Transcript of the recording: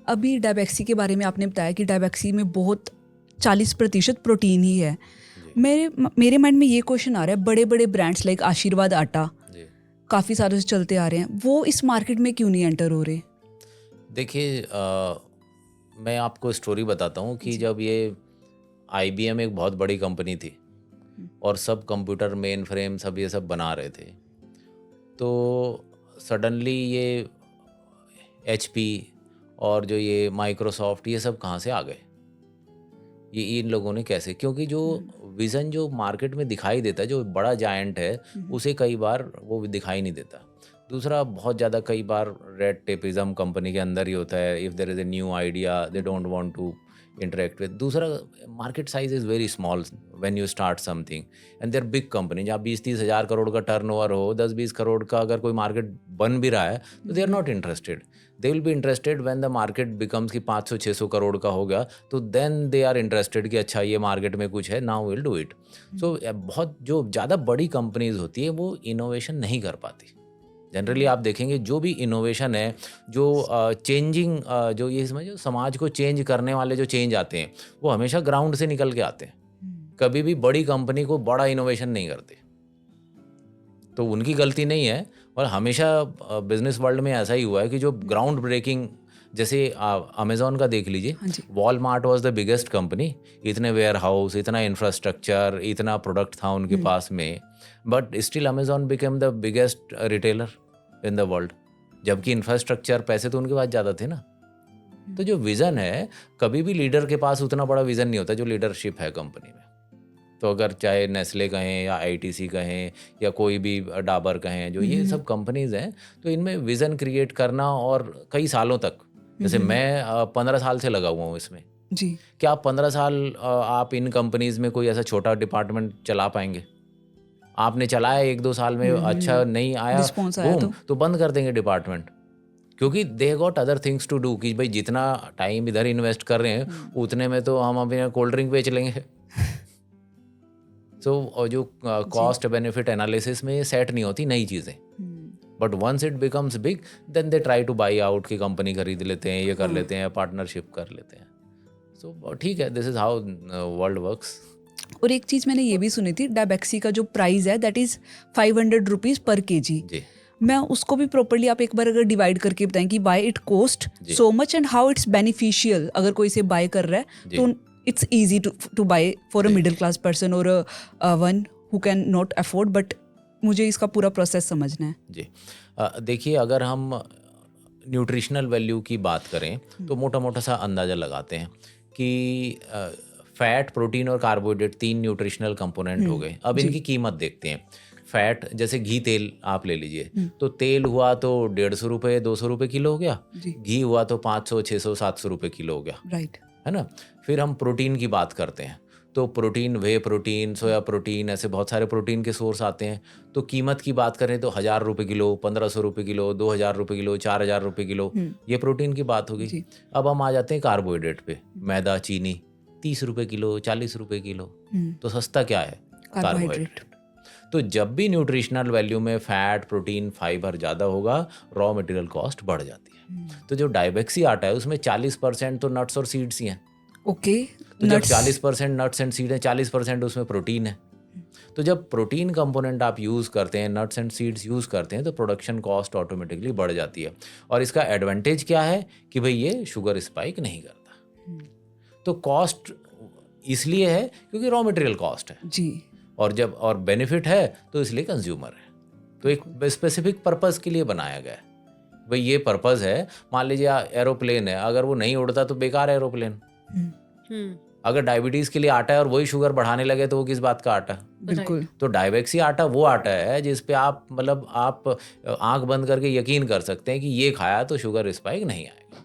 अभी डायबेक्सी के बारे में आपने बताया कि डायबेक्सी में बहुत 40% प्रोटीन ही है। जी मेरे माइंड में ये क्वेश्चन आ रहा है, बड़े बड़े ब्रांड्स लाइक आशीर्वाद आटा जी। काफ़ी सालों से चलते आ रहे हैं, वो इस मार्केट में क्यों नहीं एंटर हो रहे? देखिए मैं आपको स्टोरी बताता हूँ कि जी। जब ये IBM एक बहुत बड़ी कंपनी थी और सब कंप्यूटर मेन फ्रेम सब ये सब बना रहे थे, तो सडनली ये HP और जो ये माइक्रोसॉफ्ट ये सब कहाँ से आ गए? ये इन लोगों ने कैसे? क्योंकि जो विज़न जो मार्केट में दिखाई देता है, जो बड़ा जायंट है, उसे कई बार वो दिखाई नहीं देता। दूसरा, बहुत ज़्यादा कई बार रेड टेपिज़्म कंपनी के अंदर ही होता है। If there is a new idea they don't want to interact with. दूसरा, market size is very small when you start something and there big company. जहाँ 20-30 हज़ार करोड़ का टर्नओवर हो, 10-20 करोड़ का अगर कोई मार्केट बन भी रहा है, तो they are not interested. They will be interested when the market becomes कि 500-600 करोड़ का हो गया, तो देन दे आर इंटरेस्टेड कि अच्छा ये मार्केट में कुछ है, नाउ विल डू इट। सो बहुत जो ज़्यादा बड़ी कंपनीज होती है वो इनोवेशन नहीं कर पाती। जनरली आप देखेंगे जो भी इनोवेशन है, जो चेंजिंग जो ये समझो समाज को चेंज करने वाले जो चेंज आते हैं, वो हमेशा ग्राउंड से निकल के आते हैं। कभी भी बड़ी कंपनी को बड़ा इनोवेशन नहीं करते, तो उनकी गलती नहीं है। और हमेशा बिजनेस वर्ल्ड में ऐसा ही हुआ है कि जो ग्राउंड ब्रेकिंग, जैसे अमेजोन का देख लीजिए, हाँ जी। Walmart was the biggest company. इतने वेयर हाउस, इतना इंफ्रास्ट्रक्चर, इतना प्रोडक्ट था उनके पास में, but still Amazon became the biggest retailer in the world. जबकि इंफ्रास्ट्रक्चर, पैसे तो उनके पास ज़्यादा थे ना। तो जो विज़न है, कभी भी लीडर के पास उतना बड़ा विज़न नहीं होता जो लीडरशिप है कंपनी में। तो अगर चाहे नेस्ले कहें या ITC कहें या कोई भी डाबर कहें, जो ये सब कंपनीज हैं, तो इनमें विज़न क्रिएट करना और कई सालों तक, जैसे मैं 15 साल से लगा हुआ हूँ इसमें। जी। क्या आप 15 साल आप इन कंपनीज में कोई ऐसा छोटा डिपार्टमेंट चला पाएंगे? आपने चलाया 1-2 साल में, अच्छा नहीं आया, रिस्पॉन्स आया बूम, तो बंद कर देंगे डिपार्टमेंट। क्योंकि they got other things to do कि भाई जितना टाइम इधर इन्वेस्ट कर रहे हैं उतने में तो हम अपने कोल्ड ड्रिंक बेच लेंगे। सो जो कॉस्ट बेनिफिट एनालिसिस में ये सेट नहीं होती नई चीज़ें, but once it becomes big then they try to buy out की कंपनी खरीद लेते हैं, ये कर लेते हैं, पार्टनरशिप कर लेते हैं। सो ठीक है, this is how world works. और एक चीज़ मैंने ये भी सुनी थी, डायबेक्सी का जो प्राइस है दैट इज़ 500 रुपीज़ पर केजी। जी मैं उसको भी प्रॉपर्ली आप एक बार अगर डिवाइड करके बताएं कि वाई इट कॉस्ट जी so much and how it's beneficial, अगर कोई इसे बाय कर रहा है जी तो it's easy to buy for a जी मिडिल क्लास पर्सन और one who can not afford, but मुझे इसका पूरा प्रोसेस समझना है। जी। देखिए, अगर हम न्यूट्रिशनल वैल्यू की बात करें तो मोटा मोटा सा अंदाज़ा लगाते हैं कि फैट, प्रोटीन और कार्बोहाइड्रेट 3 न्यूट्रिशनल कंपोनेंट हो गए। अब इनकी कीमत देखते हैं। फैट, जैसे घी तेल आप ले लीजिए, तो तेल हुआ तो 150 रुपये 200 रुपये किलो हो गया, जी। घी हुआ तो 500 600 700 रुपये किलो हो गया, राइट। है ना। फिर हम प्रोटीन की बात करते हैं, तो प्रोटीन, वे प्रोटीन, सोया प्रोटीन, ऐसे बहुत सारे प्रोटीन के सोर्स आते हैं। तो कीमत की बात करें तो 1000 रुपये किलो, 1500 रुपये किलो, 2000 रुपये किलो, 4000 रुपये किलो, ये प्रोटीन की बात होगी। जी। अब हम आ जाते हैं कार्बोहाइड्रेट पे। मैदा, चीनी 30 रुपये किलो, 40 रुपये किलो। तो सस्ता क्या है? कार्बोहाइड्रेट। तो जब भी न्यूट्रिशनल वैल्यू में फैट, प्रोटीन, फाइबर ज़्यादा होगा, रॉ मटेरियल कॉस्ट बढ़ जाती है। तो जो डायबेक्सी आटा है उसमें 40% तो नट्स और सीड्स ही हैं। ओके। तो जब 40% नट्स एंड सीड है, 40% उसमें प्रोटीन है। तो जब प्रोटीन कंपोनेंट आप यूज़ करते हैं, नट्स एंड सीड्स यूज़ करते हैं, तो प्रोडक्शन कॉस्ट ऑटोमेटिकली बढ़ जाती है। और इसका एडवांटेज क्या है कि भाई ये शुगर स्पाइक नहीं करता। तो कॉस्ट इसलिए है क्योंकि रॉ मटेरियल कॉस्ट है, जी। और बेनिफिट है तो इसलिए कंज्यूमर है। तो एक स्पेसिफिक पर्पस के लिए बनाया गया है। भाई ये पर्पस है। मान लीजिए एरोप्लेन है, अगर वो नहीं उड़ता तो बेकार है एरोप्लेन। अगर डायबिटीज के लिए आटा है और वही शुगर बढ़ाने लगे तो वो किस बात का आटा? बिल्कुल। तो डायबेक्सी आटा वो आटा है जिस पे आप आंख बंद करके यकीन कर सकते हैं कि ये खाया तो शुगर स्पाइक नहीं आएगा।